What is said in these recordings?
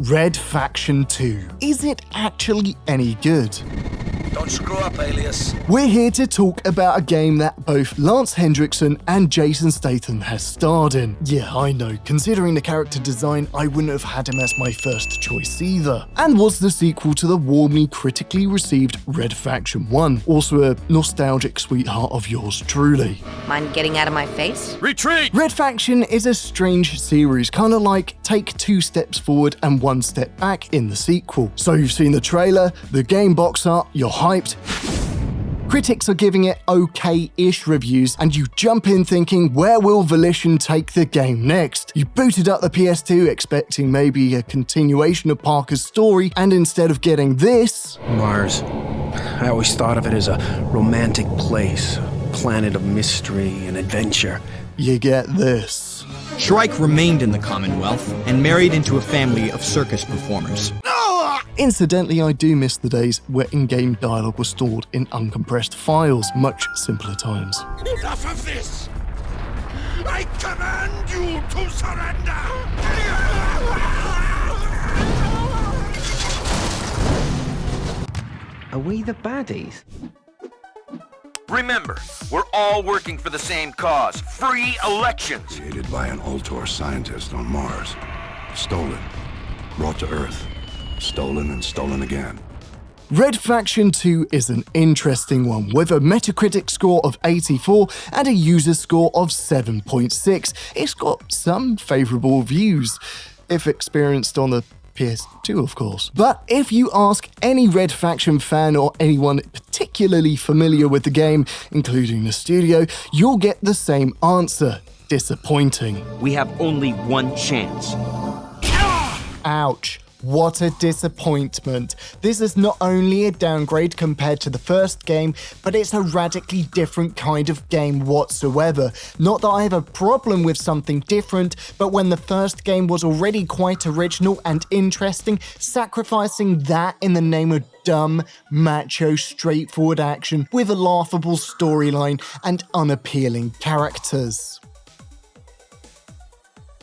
Red Faction 2. Is it actually any good? Don't screw up, Alias. We're here to talk about a game that both Lance Hendrickson and Jason Statham has starred in. Yeah, I know, considering the character design, I wouldn't have had him as my first choice either. And was the sequel to the warmly critically received Red Faction 1, also a nostalgic sweetheart of yours truly. Mind getting out of my face? Retreat! Red Faction is a strange series, kinda like take 2 steps forward and 1 step back in the sequel. So you've seen the trailer, the game box art, you're hyped. Critics are giving it okay-ish reviews, and you jump in thinking, where will Volition take the game next? You booted up the PS2 expecting maybe a continuation of Parker's story, and instead of getting this... Mars. I always thought of it as a romantic place, a planet of mystery and adventure. You get this. Shrike remained in the Commonwealth and married into a family of circus performers. Incidentally, I do miss the days where in-game dialogue was stored in uncompressed files, much simpler times. Enough of this! I command you to surrender! Are we the baddies? Remember, we're all working for the same cause. Free elections! Created by an Ultor scientist on Mars. Stolen. Brought to Earth. Stolen and stolen again. Red Faction 2 is an interesting one, with a Metacritic score of 84 and a user score of 7.6. It's got some favourable reviews, if experienced on the PS2 of course. But if you ask any Red Faction fan or anyone particularly familiar with the game, including the studio, you'll get the same answer: disappointing. We have only one chance. Ouch. What a disappointment. This is not only a downgrade compared to the first game, but it's a radically different kind of game whatsoever. Not that I have a problem with something different, but when the first game was already quite original and interesting, sacrificing that in the name of dumb, macho, straightforward action with a laughable storyline and unappealing characters.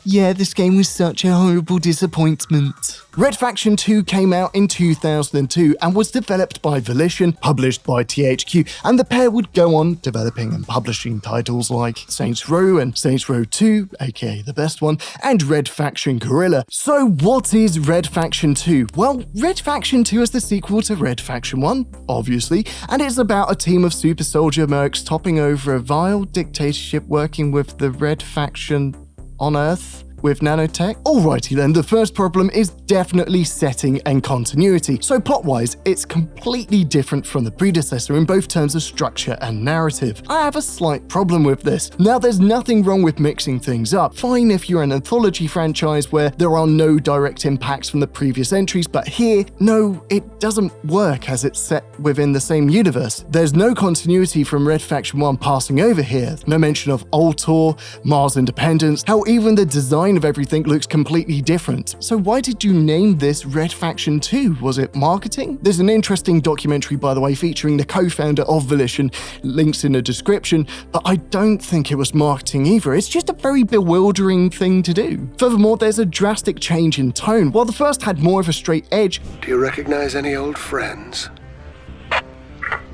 Yeah, this game was such a horrible disappointment. Red Faction 2 came out in 2002 and was developed by Volition, published by THQ, and the pair would go on developing and publishing titles like Saints Row and Saints Row 2, aka the best one, and Red Faction Guerrilla. So what is Red Faction 2? Well, Red Faction 2 is the sequel to Red Faction 1, obviously, and it's about a team of super soldier mercs topping over a vile dictatorship working with the Red Faction on Earth with nanotech? Alrighty then, the first problem is definitely setting and continuity. So plot-wise, it's completely different from the predecessor in both terms of structure and narrative. I have a slight problem with this. Now, there's nothing wrong with mixing things up. Fine if you're an anthology franchise where there are no direct impacts from the previous entries, but here, no, it doesn't work as it's set within the same universe. There's no continuity from Red Faction 1 passing over here. No mention of Ultor, Mars Independence, how even the design of everything looks completely different. So why did you name this Red Faction 2? Was it marketing? There's an interesting documentary, by the way, featuring the co-founder of Volition, links in the description, but I don't think it was marketing either. It's just a very bewildering thing to do. Furthermore, there's a drastic change in tone. While the first had more of a straight edge, do you recognize any old friends?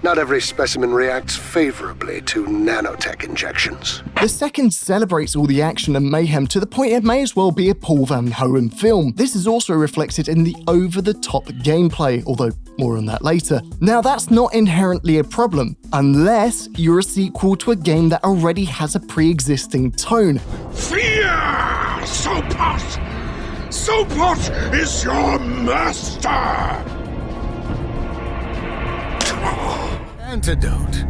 Not every specimen reacts favorably to nanotech injections. the second celebrates all the action and mayhem to the point it may as well be a Paul Van Hoen film. This is also reflected in the over-the-top gameplay, although more on that later. Now that's not inherently a problem, unless you're a sequel to a game that already has a pre-existing tone. Fear! Sopot! Sopot is your master! Antidote.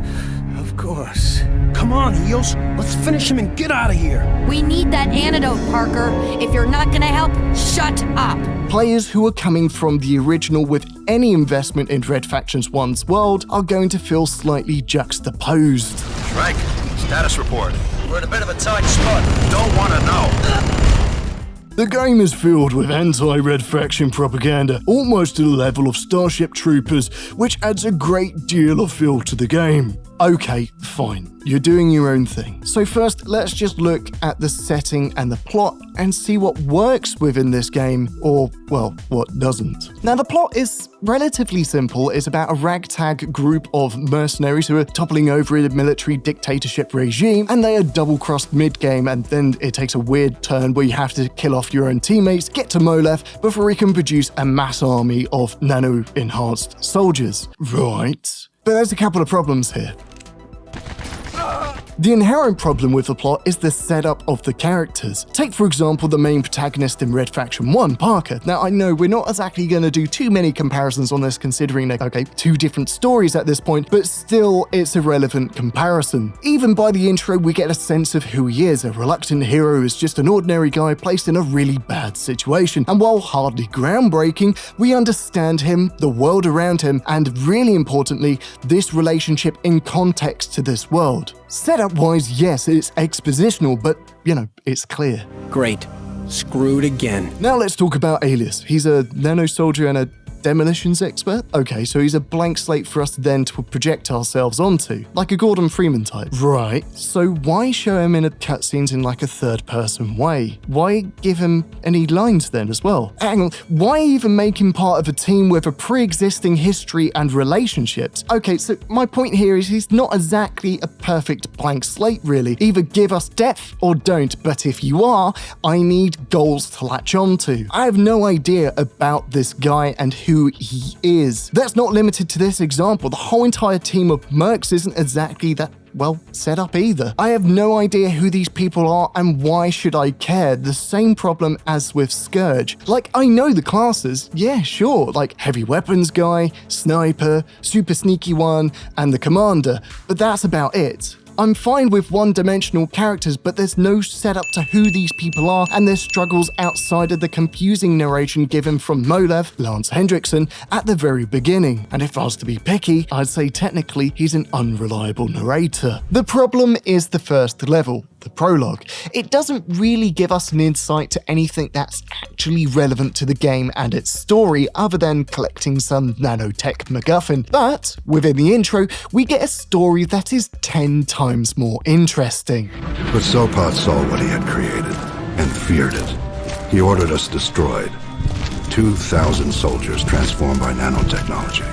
Of course. Come on, Eos. Let's finish him and get out of here. We need that antidote, Parker. If you're not gonna help, shut up. Players who are coming from the original with any investment in Red Faction's 1's world are going to feel slightly juxtaposed. Shrike, status report. We're in a bit of a tight spot. Don't want to know. The game is filled with anti-Red Faction propaganda, almost to the level of Starship Troopers, which adds a great deal of feel to the game. Okay, fine. You're doing your own thing. So first, let's just look at the setting and the plot and see what works within this game, or, well, what doesn't. Now, the plot is relatively simple. It's about a ragtag group of mercenaries who are toppling over a military dictatorship regime, and they are double-crossed mid-game, and then it takes a weird turn where you have to kill off your own teammates, get to Moleth, before he can produce a mass army of nano-enhanced soldiers. Right. But there's a couple of problems here. The inherent problem with the plot is the setup of the characters. Take, for example, the main protagonist in Red Faction 1, Parker. Now, I know we're not exactly going to do too many comparisons on this considering they're, two different stories at this point, but still, it's a relevant comparison. Even by the intro, we get a sense of who he is. A reluctant hero who's just an ordinary guy placed in a really bad situation. And while hardly groundbreaking, we understand him, the world around him, and really importantly, this relationship in context to this world. Setup-wise, yes, it's expositional, but, it's clear. Great. Screwed again. Now let's talk about Alias. He's a nano-soldier and a demolitions expert? Okay, so he's a blank slate for us then to project ourselves onto, like a Gordon Freeman type. Right, so why show him in cutscenes in like a third-person way? Why give him any lines then as well? Hang on, why even make him part of a team with a pre-existing history and relationships? Okay, so my point here is he's not exactly a perfect blank slate really. Either give us depth or don't, but if you are, I need goals to latch onto. I have no idea about this guy and who he is. That's not limited to this example. The whole entire team of mercs isn't exactly that set up either. I have no idea who these people are and why should I care? The same problem as with Scourge. Like, I know the classes, yeah, sure, like heavy weapons guy, sniper, super sneaky one, and the commander, but that's about it. I'm fine with one-dimensional characters, but there's no setup to who these people are and their struggles outside of the confusing narration given from Moleth, Lance Hendrickson, at the very beginning. And if I was to be picky, I'd say technically he's an unreliable narrator. The problem is the first level, the prologue. It doesn't really give us an insight to anything that's actually relevant to the game and its story other than collecting some nanotech MacGuffin. But within the intro, we get a story that is 10 times more interesting. But Sopot saw what he had created and feared it. He ordered us destroyed. 2,000 soldiers transformed by nanotechnology.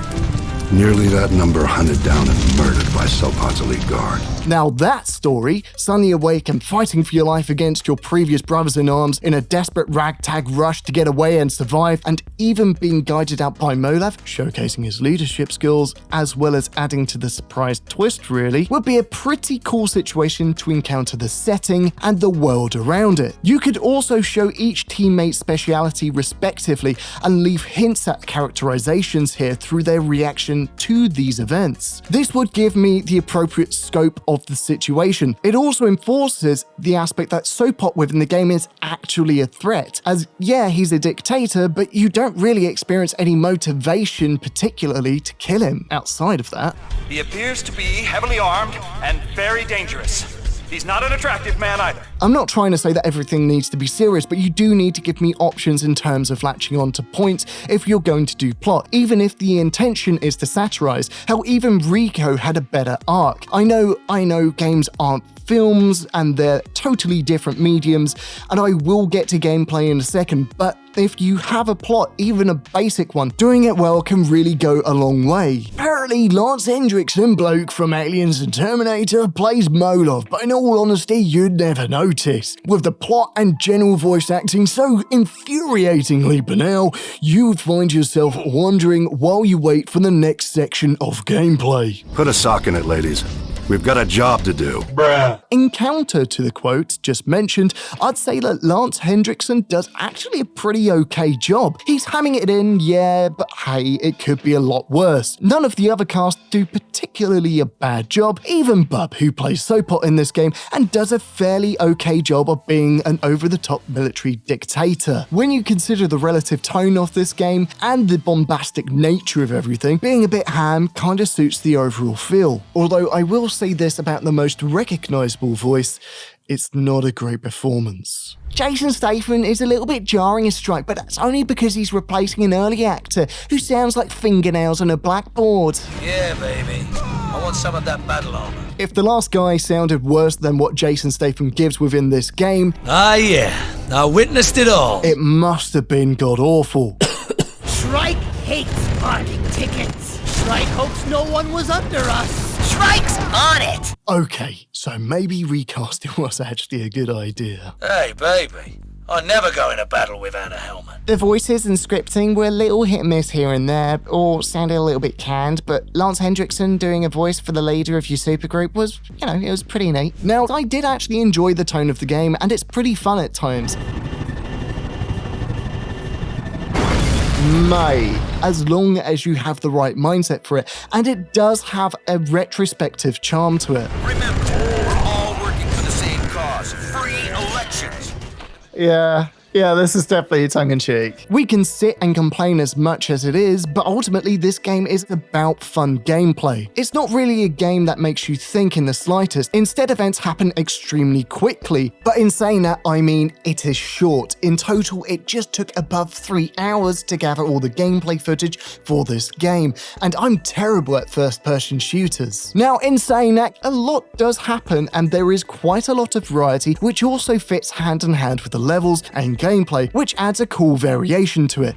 Nearly that number hunted down and murdered by Sopot's elite guard. Now that story, suddenly awake and fighting for your life against your previous brothers in arms in a desperate ragtag rush to get away and survive, and even being guided out by Moleth, showcasing his leadership skills, as well as adding to the surprise twist really, would be a pretty cool situation to encounter the setting and the world around it. You could also show each teammate's speciality respectively and leave hints at characterizations here through their reaction to these events. This would give me the appropriate scope of the situation. It also enforces the aspect that Sopot within the game is actually a threat, as yeah, he's a dictator, but you don't really experience any motivation particularly to kill him outside of that. He appears to be heavily armed and very dangerous. He's not an attractive man either. I'm not trying to say that everything needs to be serious, but you do need to give me options in terms of latching on to points if you're going to do plot, even if the intention is to satirize how even Rico had a better arc. I know games aren't films and they're totally different mediums, and I will get to gameplay in a second, but if you have a plot, even a basic one, doing it well can really go a long way. Apparently, Lance Hendrickson, bloke from Aliens and Terminator, plays Molov, but in all honesty, you'd never notice. With the plot and general voice acting so infuriatingly banal, you'd find yourself wondering while you wait for the next section of gameplay. Put a sock in it, ladies. We've got a job to do. Bruh. In counter to the quote just mentioned, I'd say that Lance Hendrickson does actually a pretty okay job. He's hamming it in, yeah, but hey, it could be a lot worse. None of the other cast do particularly a bad job. Even Bub, who plays Sopot in this game and does a fairly okay job of being an over-the-top military dictator. When you consider the relative tone of this game and the bombastic nature of everything, being a bit ham kinda suits the overall feel. Although I will say this about the most recognizable voice, it's not a great performance. Jason Statham is a little bit jarring a strike, but that's only because he's replacing an early actor who sounds like fingernails on a blackboard. Yeah, baby. I want some of that battle armor. If the last guy sounded worse than what Jason Statham gives within this game, Ah, yeah. I witnessed it all. it must have been god-awful. Shrike hates parking tickets. Shrike hopes no one was under us. Shrike's on it. Okay, so maybe recasting was actually a good idea. Hey, baby. I never go in a battle without a helmet. The voices and scripting were a little hit and miss here and there, or sounded a little bit canned, but Lance Hendrickson doing a voice for the leader of your supergroup was, it was pretty neat. Now, I did actually enjoy the tone of the game, and it's pretty fun at times. As long as you have the right mindset for it, and it does have a retrospective charm to it. Remember, we're all working for the same cause. Free elections. Yeah, this is definitely tongue-in-cheek. We can sit and complain as much as it is, but ultimately this game is about fun gameplay. It's not really a game that makes you think in the slightest. Instead, events happen extremely quickly. But in saying that, I mean, it is short. In total, it just took above 3 hours to gather all the gameplay footage for this game, and I'm terrible at first-person shooters. Now, in saying that, a lot does happen, and there is quite a lot of variety, which also fits hand in hand with the levels and gameplay, which adds a cool variation to it.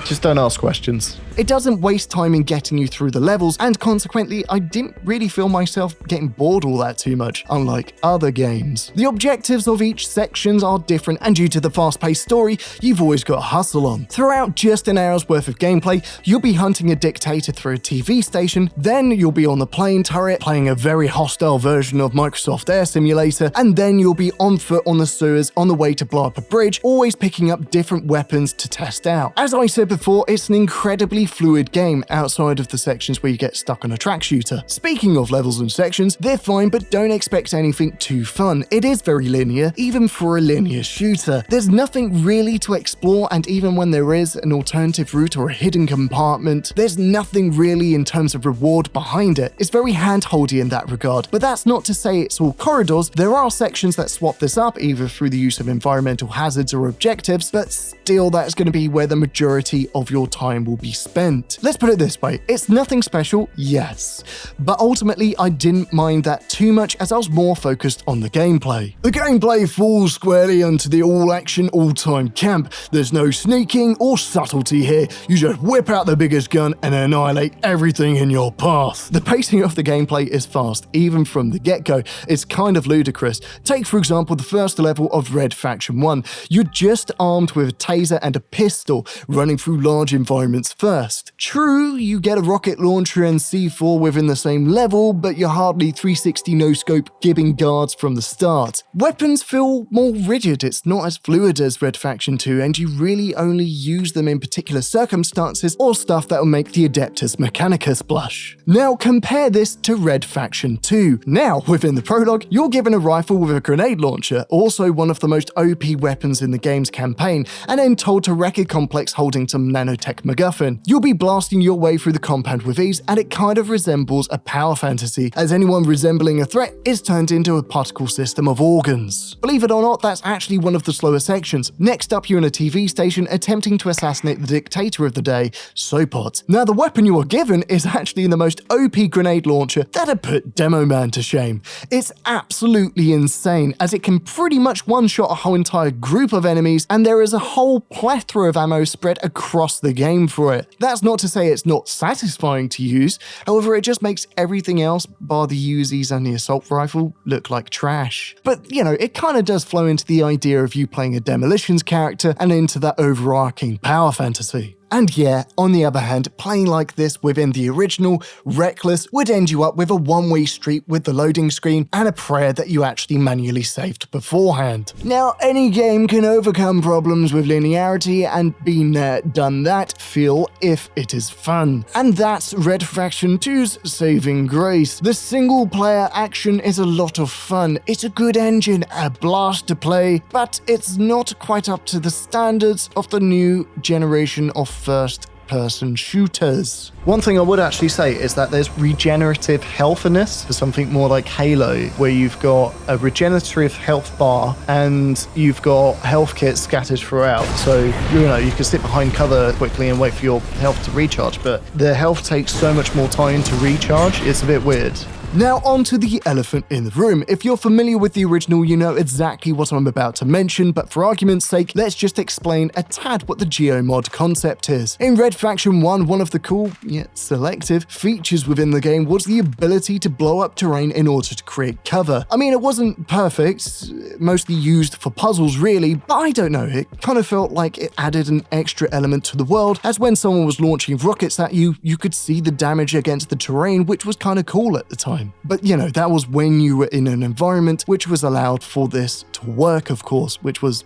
Just don't ask questions. It doesn't waste time in getting you through the levels, and consequently, I didn't really feel myself getting bored all that too much, unlike other games. The objectives of each sections are different, and due to the fast-paced story, you've always got to hustle on. Throughout just an hour's worth of gameplay, you'll be hunting a dictator through a TV station, then you'll be on the plane turret, playing a very hostile version of Microsoft Air Simulator, and then you'll be on foot on the sewers on the way to blow up a bridge, always picking up different weapons to test out. As I said before, it's an incredibly fluid game outside of the sections where you get stuck on a track shooter. Speaking of levels and sections, they're fine, but don't expect anything too fun. It is very linear, even for a linear shooter. There's nothing really to explore, and even when there is an alternative route or a hidden compartment, there's nothing really in terms of reward behind it. It's very hand-holdy in that regard, but that's not to say it's all corridors. There are sections that swap this up, either through the use of environmental hazards or objectives, but still that's going to be where the majority of your time will be spent. Let's put it this way, it's nothing special, yes, but ultimately I didn't mind that too much as I was more focused on the gameplay. The gameplay falls squarely onto the all-action, all-time camp. There's no sneaking or subtlety here, you just whip out the biggest gun and annihilate everything in your path. The pacing of the gameplay is fast, even from the get-go. It's kind of ludicrous. Take for example the first level of Red Faction 1. You're just armed with a taser and a pistol, running through large environments first. True, you get a rocket launcher and C4 within the same level, but you're hardly 360 no-scope gibbing guards from the start. Weapons feel more rigid, it's not as fluid as Red Faction 2, and you really only use them in particular circumstances or stuff that will make the Adeptus Mechanicus blush. Now compare this to Red Faction 2. Now, within the prologue, you're given a rifle with a grenade launcher, also one of the most OP weapons in the game's campaign, and then told to wreck a complex holding some nanotech MacGuffin. You'll be blasting your way through the compound with ease, and it kind of resembles a power fantasy, as anyone resembling a threat is turned into a particle system of organs. Believe it or not, that's actually one of the slower sections. Next up, you're in a TV station attempting to assassinate the dictator of the day, Sopot. Now, the weapon you are given is actually the most OP grenade launcher that'd put Demo Man to shame. It's absolutely insane, as it can pretty much one-shot a whole entire group of enemies, and there is a whole plethora of ammo spread across the game for it. That's not to say it's not satisfying to use, however it just makes everything else, bar the Uzis and the assault rifle, look like trash. But it kind of does flow into the idea of you playing a demolitions character and into that overarching power fantasy. And yeah, on the other hand, playing like this within the original, Reckless would end you up with a one-way street with the loading screen and a prayer that you actually manually saved beforehand. Now, any game can overcome problems with linearity, and been there, done that feel if it is fun. And that's Red Faction 2's saving grace. The single-player action is a lot of fun. It's a good engine, a blast to play, but it's not quite up to the standards of the new generation of first first-person shooters. One thing I would actually say is that there's regenerative health in this for something more like Halo, where you've got a regenerative health bar and you've got health kits scattered throughout. So, you can sit behind cover quickly and wait for your health to recharge, but the health takes so much more time to recharge, it's a bit weird. Now on to the elephant in the room. If you're familiar with the original, you know exactly what I'm about to mention, but for argument's sake, let's just explain a tad what the geomod concept is. In Red Faction 1, one of the cool, yet selective, features within the game was the ability to blow up terrain in order to create cover. I mean, it wasn't perfect, mostly used for puzzles really, but I don't know, it kind of felt like it added an extra element to the world, as when someone was launching rockets at you, you could see the damage against the terrain, which was kind of cool at the time. But that was when you were in an environment which was allowed for this to work, of course, which was,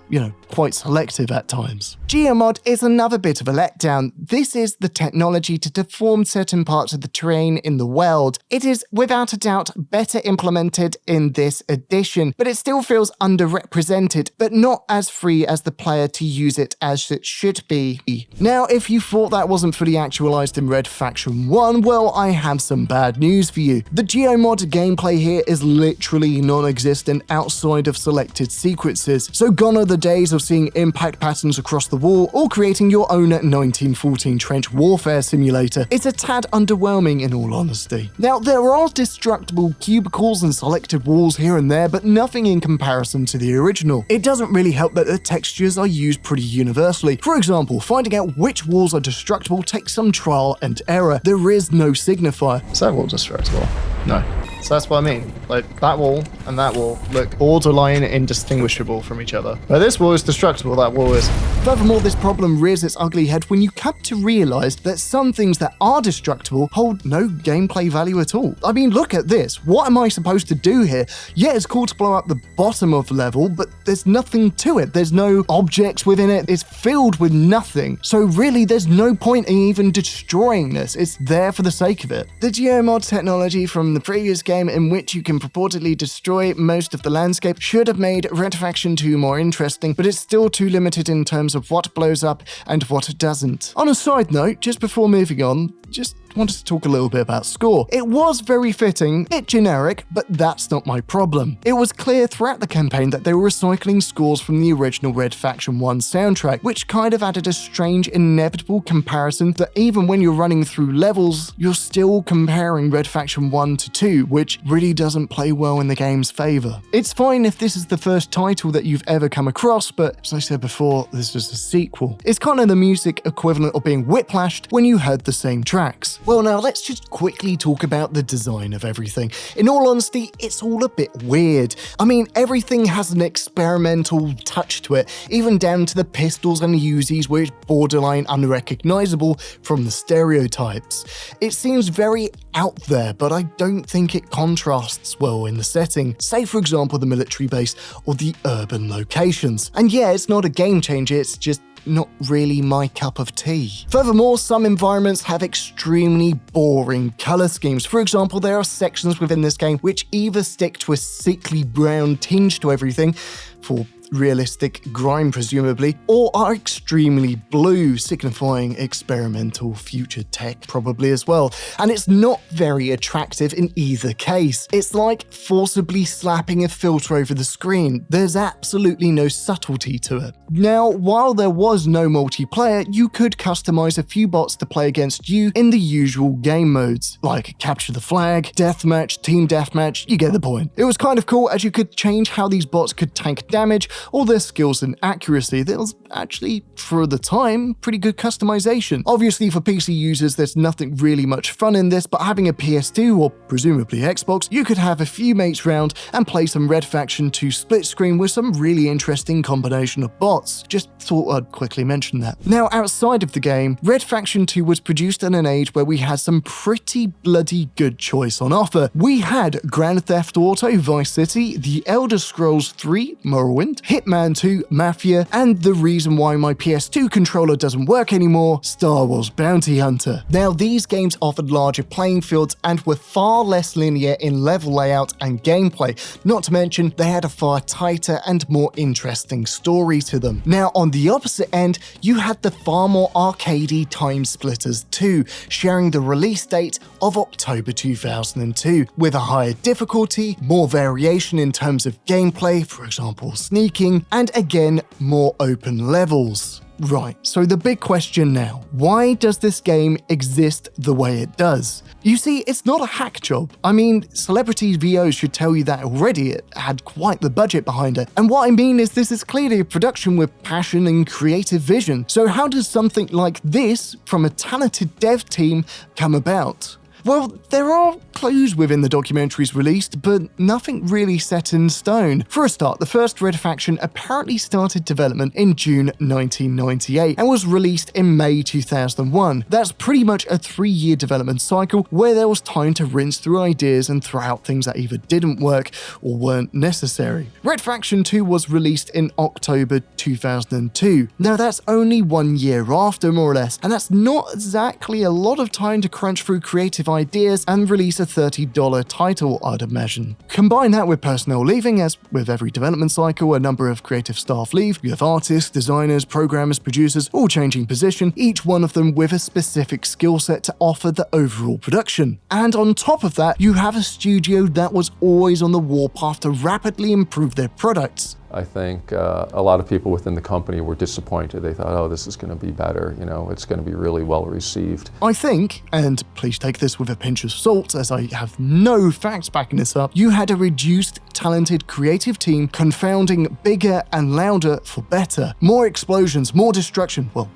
quite selective at times. Geomod is another bit of a letdown. This is the technology to deform certain parts of the terrain in the world. It is, without a doubt, better implemented in this edition, but it still feels underrepresented, but not as free as the player to use it as it should be. Now, if you thought that wasn't fully actualized in Red Faction 1, well, I have some bad news for you. The geomod gameplay here is literally non-existent outside of selected sequences, so gone are the days of seeing impact patterns across the wall or creating your own 1914 trench warfare simulator. It's a tad underwhelming in all honesty. Now, there are destructible cubicles and selected walls here and there, but nothing in comparison to the original. It doesn't really help that the textures are used pretty universally. For example, finding out which walls are destructible takes some trial and error. There is no signifier. Is that wall destructible? No. So that's what I mean. Like, that wall and that wall look borderline indistinguishable from each other. But this wall is destructible, that wall is. Furthermore, this problem rears its ugly head when you come to realize that some things that are destructible hold no gameplay value at all. I mean, look at this. What am I supposed to do here? Yeah, it's cool to blow up the bottom of the level, but there's nothing to it. There's no objects within it. It's filled with nothing. So really, there's no point in even destroying this. It's there for the sake of it. The geomod technology from the previous game, in which you can purportedly destroy most of the landscape, should have made Red Faction 2 more interesting, but it's still too limited in terms of what blows up and what doesn't. On a side note, just before moving on, just wanted to talk a little bit about score. It was very fitting, a bit generic, but that's not my problem. It was clear throughout the campaign that they were recycling scores from the original Red Faction 1 soundtrack, which kind of added a strange, inevitable comparison that even when you're running through levels, you're still comparing Red Faction 1 to 2, which really doesn't play well in the game's favor. It's fine if this is the first title that you've ever come across, but as I said before, this was a sequel. It's kind of the music equivalent of being whiplashed when you heard the same tracks. Well, now let's just quickly talk about the design of everything. In all honesty, it's all a bit weird. I mean, everything has an experimental touch to it, even down to the pistols and Uzis, where it's borderline unrecognizable from the stereotypes. It seems very out there, but I don't think it contrasts well in the setting. Say, for example, the military base or the urban locations. And yeah, it's not a game changer, it's just not really my cup of tea. Furthermore, some environments have extremely boring color schemes. For example, there are sections within this game which either stick to a sickly brown tinge to everything, for realistic grime presumably, or are extremely blue, signifying experimental future tech probably as well. And it's not very attractive in either case. It's like forcibly slapping a filter over the screen. There's absolutely no subtlety to it. Now, while there was no multiplayer, you could customize a few bots to play against you in the usual game modes, like capture the flag, deathmatch, team deathmatch, you get the point. It was kind of cool as you could change how these bots could tank damage or their skills and accuracy. There was actually, for the time, pretty good customization. Obviously for PC users there's nothing really much fun in this, but having a PS2 or presumably Xbox, you could have a few mates round and play some Red Faction 2 split screen with some really interesting combination of bots. Just thought I'd quickly mention that. Now, outside of the game, Red Faction 2 was produced in an age where we had some pretty bloody good choice on offer. We had Grand Theft Auto Vice City, The Elder Scrolls 3 Morrowind, Hitman 2, Mafia, and the reason why my PS2 controller doesn't work anymore, Star Wars Bounty Hunter. Now, these games offered larger playing fields and were far less linear in level layout and gameplay, not to mention they had a far tighter and more interesting story to them. Now, on the opposite end, you had the far more arcadey Time Splitters 2, sharing the release date of October 2002, with a higher difficulty, more variation in terms of gameplay, for example sneaking, and again, more open levels. Right, so the big question now, why does this game exist the way it does? You see, it's not a hack job. I mean, Celebrity VO should tell you that already. It had quite the budget behind it. And what I mean is this is clearly a production with passion and creative vision. So how does something like this from a talented dev team come about? Well, there are clues within the documentaries released, but nothing really set in stone. For a start, the first Red Faction apparently started development in June 1998 and was released in May 2001. That's pretty much a 3-year development cycle where there was time to rinse through ideas and throw out things that either didn't work or weren't necessary. Red Faction 2 was released in October 2002. Now that's only 1 year after, more or less, and that's not exactly a lot of time to crunch through creative ideas and release a $30 title, I'd imagine. Combine that with personnel leaving, as with every development cycle, a number of creative staff leave. You have artists, designers, programmers, producers, all changing position, each one of them with a specific skill set to offer the overall production. And on top of that, you have a studio that was always on the warpath to rapidly improve their products. I think a lot of people within the company were disappointed. They thought, oh, this is going to be better, it's going to be really well received. I think, and please take this with a pinch of salt as I have no facts backing this up, you had a reduced, talented, creative team confounding bigger and louder for better. More explosions, more destruction, well,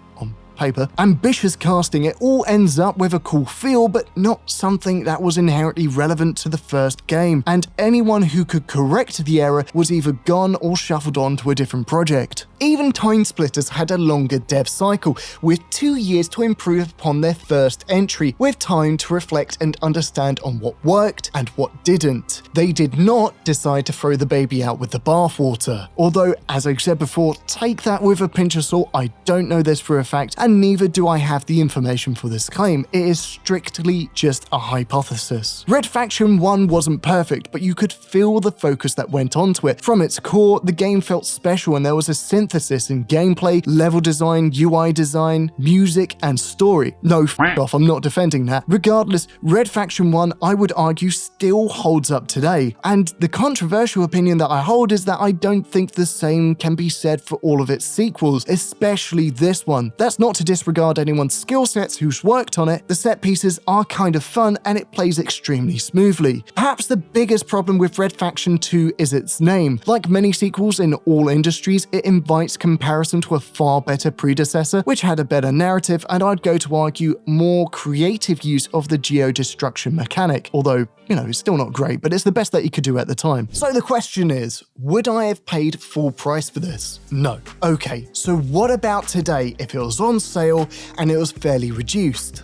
paper, ambitious casting, it all ends up with a cool feel, but not something that was inherently relevant to the first game, and anyone who could correct the error was either gone or shuffled on to a different project. Even Time Splitters had a longer dev cycle, with 2 years to improve upon their first entry, with time to reflect and understand on what worked and what didn't. They did not decide to throw the baby out with the bathwater. Although, as I said before, take that with a pinch of salt, I don't know this for a fact, and neither do I have the information for this claim. It is strictly just a hypothesis. Red Faction 1 wasn't perfect, but you could feel the focus that went onto it. From its core, the game felt special and there was a synthesis in gameplay, level design, UI design, music, and story. No, f*** off, I'm not defending that. Regardless, Red Faction 1, I would argue, still holds up today. And the controversial opinion that I hold is that I don't think the same can be said for all of its sequels, especially this one. That's not to disregard anyone's skill sets who's worked on it. The set pieces are kind of fun and it plays extremely smoothly. Perhaps the biggest problem with Red Faction 2 is its name. Like many sequels in all industries, it invites comparison to a far better predecessor, which had a better narrative and I'd go to argue more creative use of the geo-destruction mechanic, although it's still not great, but it's the best that you could do at the time. So the question is, would I have paid full price for this? No. Okay, so what about today if it was on sale and it was fairly reduced?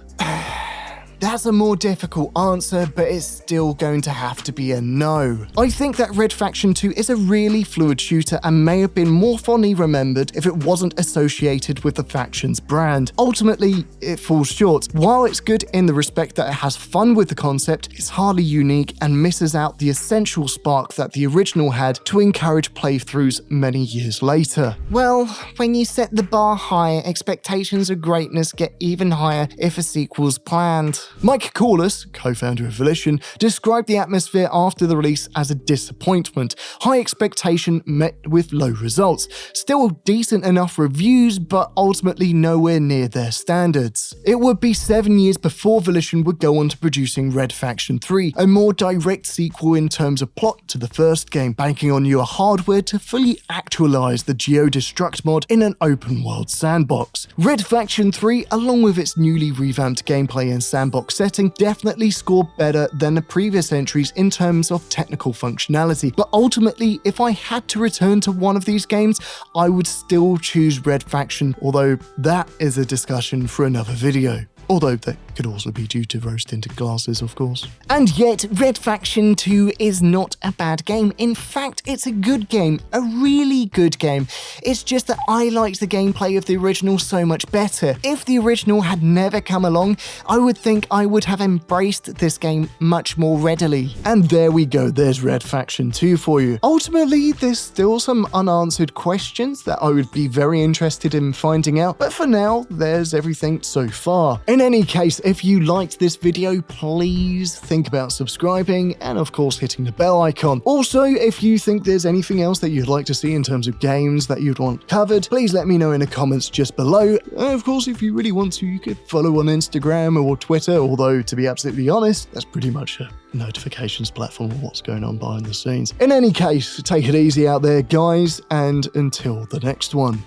That's a more difficult answer, but it's still going to have to be a no. I think that Red Faction 2 is a really fluid shooter and may have been more fondly remembered if it wasn't associated with the Faction's brand. Ultimately, it falls short. While it's good in the respect that it has fun with the concept, it's hardly unique and misses out the essential spark that the original had to encourage playthroughs many years later. Well, when you set the bar high, expectations of greatness get even higher if a sequel's planned. Mike Corliss, co-founder of Volition, described the atmosphere after the release as a disappointment. High expectation met with low results. Still decent enough reviews, but ultimately nowhere near their standards. It would be 7 years before Volition would go on to producing Red Faction 3, a more direct sequel in terms of plot to the first game, banking on newer hardware to fully actualize the Geo-Destruct mod in an open-world sandbox. Red Faction 3, along with its newly revamped gameplay and sandbox setting, definitely scored better than the previous entries in terms of technical functionality, but ultimately, if I had to return to one of these games, I would still choose Red Faction, although that is a discussion for another video. Although there Could also be due to rose-tinted glasses, of course. And yet, Red Faction 2 is not a bad game. In fact, it's a good game, a really good game. It's just that I liked the gameplay of the original so much better. If the original had never come along, I would think I would have embraced this game much more readily. And there we go, there's Red Faction 2 for you. Ultimately, there's still some unanswered questions that I would be very interested in finding out, but for now, there's everything so far. In any case, if you liked this video, please think about subscribing and of course hitting the bell icon. Also, if you think there's anything else that you'd like to see in terms of games that you'd want covered, please let me know in the comments just below. And of course, if you really want to, you could follow on Instagram or Twitter, although to be absolutely honest, that's pretty much a notifications platform of what's going on behind the scenes. In any case, take it easy out there, guys, and until the next one.